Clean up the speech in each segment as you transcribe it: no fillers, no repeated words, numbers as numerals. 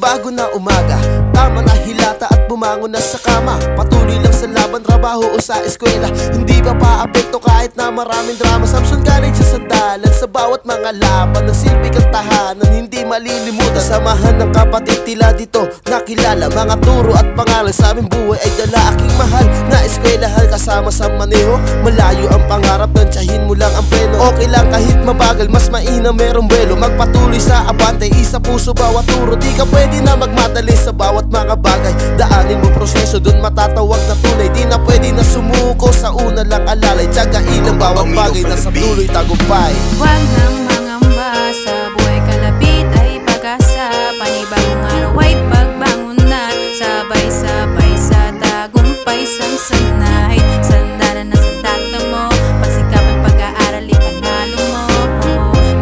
panibago na umaga, tama na hilata at bumangon na sa kama. Patuloy lang sa laban, trabaho o sa eskwela. Hindi pa paapekto kahit na maraming drama. Samson galing sa sandalan sa bawat mga laban. Nagsilbi kang tahanan, hindi malilimutan. Samahan ng kapatid tila dito nakilala. Mga turo at pangalan sa aming buhay ay dala. Aking mahal na eskwelahan kasama sa maneho. Malayo ang pangarap, nantsahin mo lang ang preno. Okay lang kahit mabagal, mas mainam merong buwelo. Magpatuloy sa abante, isa puso bawat turo. Di ka pwede na magmadali sa bawat mga bagay. Daanin mo proseso, dun matatawag na tunay. Di na pwede na sumuko sa una lang alalay. Tiyagain ang bawat bagay na sa tuloy tagumpay. Huwag nang mangamba, sa buhay kalapit ay pag-asa. Panibagong araw ay pagbangon na. Sabay-sabay sa tagumpay, sansanay. Sandalan na sa tata mo, pagsikapan pag-aaral ipanalo mo.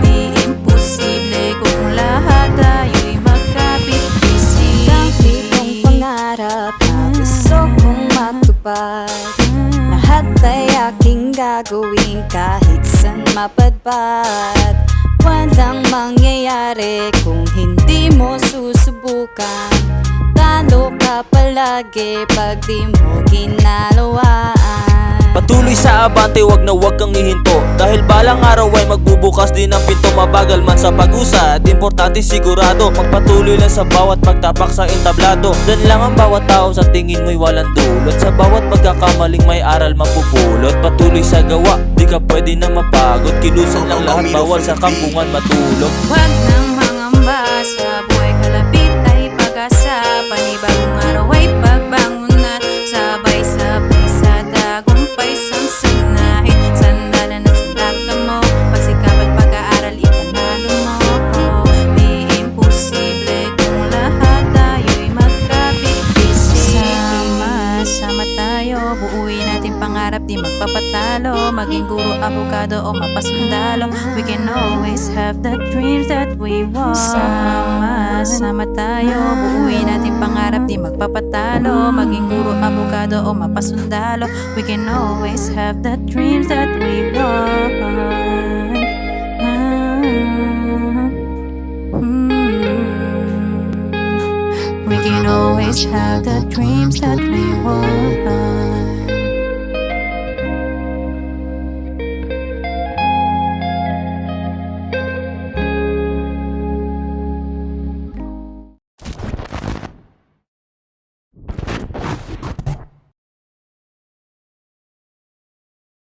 Di imposible kung lahat tayo'y magkapit-isip. Dami kong pangarap na gusto kong matupad. Lahat ay aking gagawin kahit saan mapadpad. Walang mangyayari kung hindi mo susubukan. Talo ka palagi pag di mo ginalawaan. Patuloy sa abante, wag na wag kang hihinto. Dahil balang araw ay magbubukas din ang pinto. Mabagal man sa pag-usa, at importante sigurado. Magpatuloy lang sa bawat pagtapak sa entablado. Dan lang ang bawat tao sa tingin mo'y walang dulot. Sa bawat pagkakamaling may aral mapupulot. Patuloy sa gawa, di ka pwede na mapagod. Kilusan lang lahat, bawal sa kampungan matulog. Huwag nang mangamba, sa buhay kalapit ay pag-asa. Panibagong araw ay pagbangon na. Sabay-sabay sa tagumpay, sansanay. Sandalan na sa tata mo, pagsikapan pag-aaral ipanalo mo. Di imposible kung lahat tayo'y magkapit-isip. Sama-sama tayo, buuin natin pangarap, di magpapatalo. Maging guro, abogado o mapasundalo. We can always have the dreams that we want. Sama-sama tayo, buuin natin pangarap, di magpapatalo. Maging guro, abogado o mapasundalo. We can always have the dreams that we want. We can always have the dreams that we want.